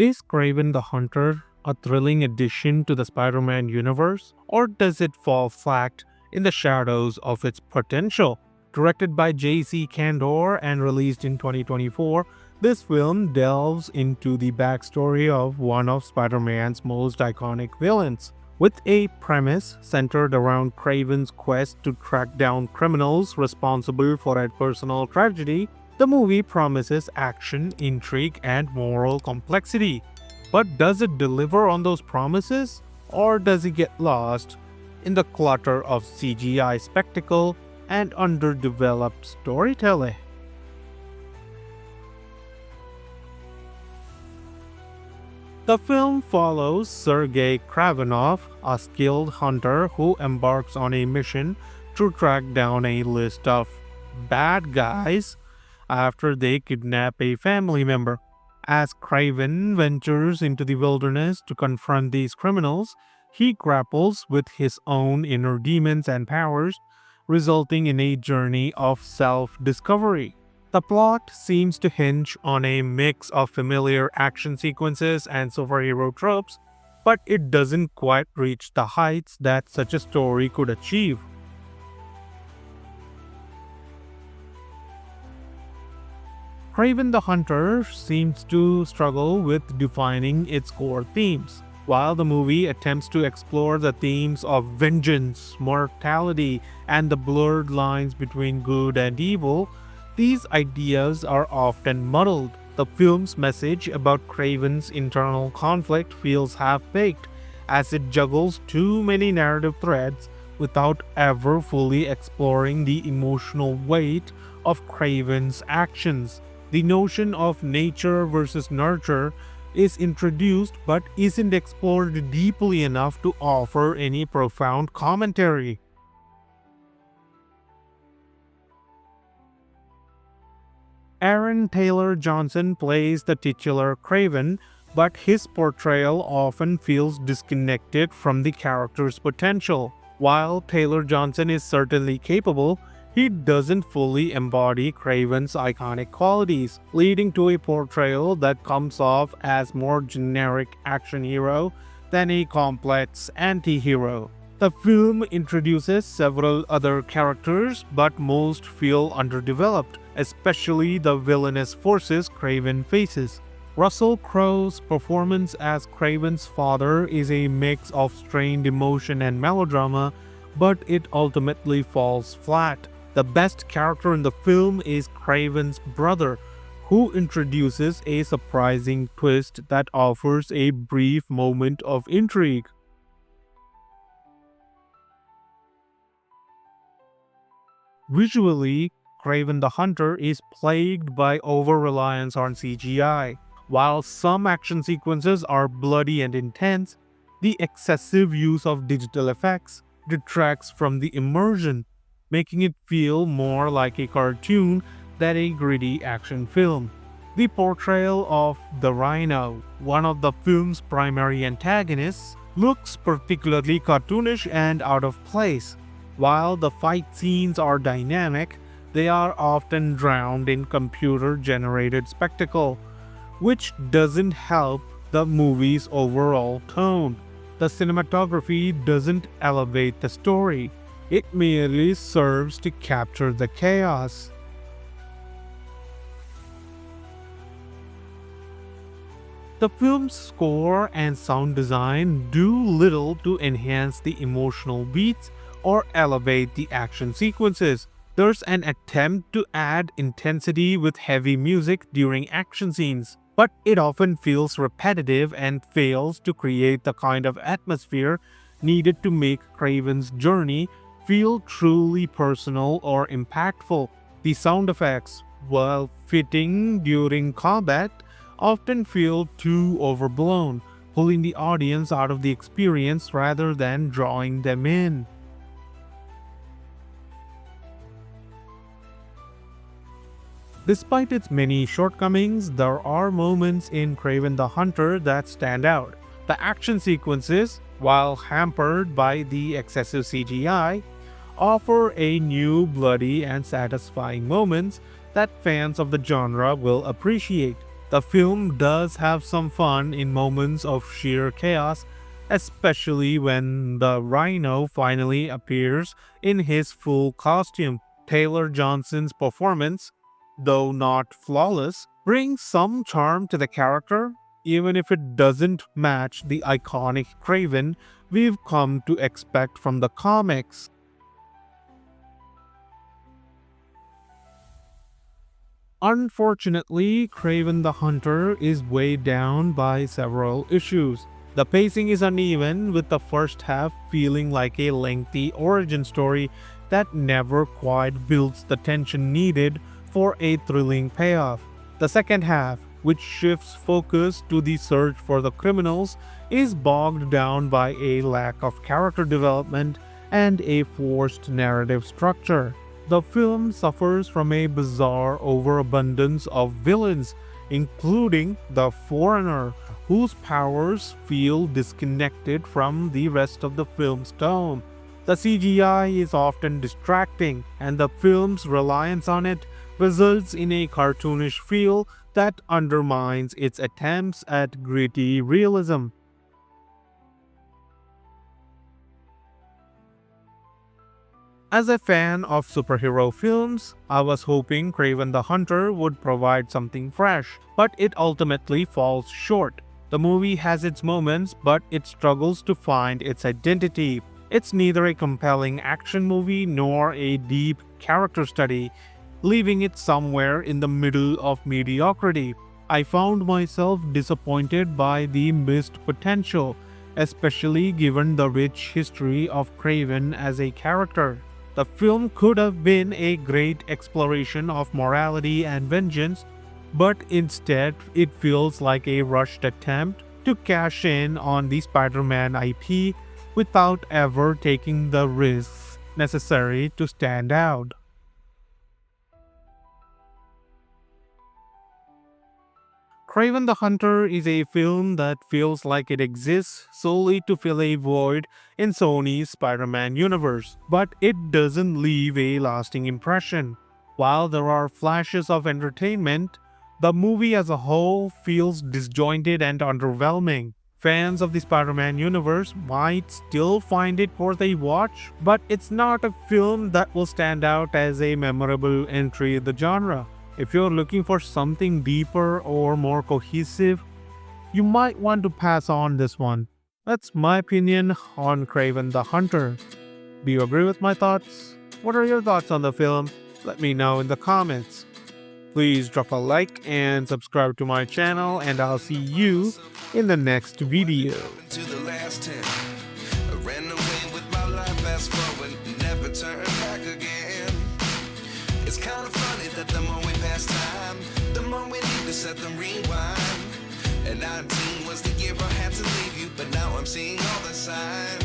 Is Kraven the Hunter a thrilling addition to the Spider Man universe, or does it fall flat in the shadows of its potential? Directed by J.C. Candor and released in 2024, this film delves into the backstory of one of Spider Man's most iconic villains. With a premise centered around Kraven's quest to track down criminals responsible for a personal tragedy, the movie promises action, intrigue, and moral complexity. But does it deliver on those promises? Or does it get lost in the clutter of CGI spectacle and underdeveloped storytelling? The film follows Sergei Kravenov, a skilled hunter who embarks on a mission to track down a list of bad guys after they kidnap a family member. As Kraven ventures into the wilderness to confront these criminals, he grapples with his own inner demons and powers, resulting in a journey of self discovery. The plot seems to hinge on a mix of familiar action sequences and superhero tropes, but it doesn't quite reach the heights that such a story could achieve. Kraven the Hunter seems to struggle with defining its core themes. While the movie attempts to explore the themes of vengeance, mortality, and the blurred lines between good and evil, these ideas are often muddled. The film's message about Kraven's internal conflict feels half-baked, as it juggles too many narrative threads without ever fully exploring the emotional weight of Kraven's actions. The notion of nature versus nurture is introduced but isn't explored deeply enough to offer any profound commentary. Aaron Taylor Johnson plays the titular Kraven, but his portrayal often feels disconnected from the character's potential. While Taylor Johnson is certainly capable, he doesn't fully embody Kraven's iconic qualities, leading to a portrayal that comes off as more generic action hero than a complex anti-hero. The film introduces several other characters, but most feel underdeveloped, especially the villainous forces Kraven faces. Russell Crowe's performance as Kraven's father is a mix of strained emotion and melodrama, but it ultimately falls flat. The best character in the film is Kraven's brother, who introduces a surprising twist that offers a brief moment of intrigue. Visually, Kraven the Hunter is plagued by over-reliance on CGI. While some action sequences are bloody and intense, the excessive use of digital effects detracts from the immersion, making it feel more like a cartoon than a gritty action film. The portrayal of the Rhino, one of the film's primary antagonists, looks particularly cartoonish and out of place. While the fight scenes are dynamic, they are often drowned in computer-generated spectacle, which doesn't help the movie's overall tone. The cinematography doesn't elevate the story, it merely serves to capture the chaos. The film's score and sound design do little to enhance the emotional beats or elevate the action sequences. There's an attempt to add intensity with heavy music during action scenes, but it often feels repetitive and fails to create the kind of atmosphere needed to make Kraven's journey feel truly personal or impactful. The sound effects, while fitting during combat, often feel too overblown, pulling the audience out of the experience rather than drawing them in. Despite its many shortcomings, there are moments in Kraven the Hunter that stand out. The action sequences, while hampered by the excessive CGI, offer a new, bloody, and satisfying moments that fans of the genre will appreciate. The film does have some fun in moments of sheer chaos, especially when the Rhino finally appears in his full costume. Taylor Johnson's performance, though not flawless, brings some charm to the character, even if it doesn't match the iconic Kraven we've come to expect from the comics. Unfortunately, Kraven the Hunter is weighed down by several issues. The pacing is uneven, with the first half feeling like a lengthy origin story that never quite builds the tension needed for a thrilling payoff. The second half, which shifts focus to the search for the criminals, is bogged down by a lack of character development and a forced narrative structure. The film suffers from a bizarre overabundance of villains, including the Foreigner, whose powers feel disconnected from the rest of the film's tone. The CGI is often distracting, and the film's reliance on it results in a cartoonish feel that undermines its attempts at gritty realism. As a fan of superhero films, I was hoping Kraven the Hunter would provide something fresh, but it ultimately falls short. The movie has its moments, but it struggles to find its identity. It's neither a compelling action movie nor a deep character study, leaving it somewhere in the middle of mediocrity. I found myself disappointed by the missed potential, especially given the rich history of Kraven as a character. The film could have been a great exploration of morality and vengeance, but instead it feels like a rushed attempt to cash in on the Spider-Man IP without ever taking the risks necessary to stand out. Kraven the Hunter is a film that feels like it exists solely to fill a void in Sony's Spider-Man universe, but it doesn't leave a lasting impression. While there are flashes of entertainment, the movie as a whole feels disjointed and underwhelming. Fans of the Spider-Man universe might still find it worth a watch, but it's not a film that will stand out as a memorable entry in the genre. If you're looking for something deeper or more cohesive, you might want to pass on this one. That's my opinion on Kraven the Hunter. Do you agree with my thoughts? What are your thoughts on the film? Let me know in the comments. Please drop a like and subscribe to my channel, and I'll see you in the next video. To the last 10, I ran away with my life, fast forward, never turn back again. It's kind of funny that the more we pass time, the more we need to set them rewind. And 19 was the year I had to leave you, but now I'm seeing all the signs.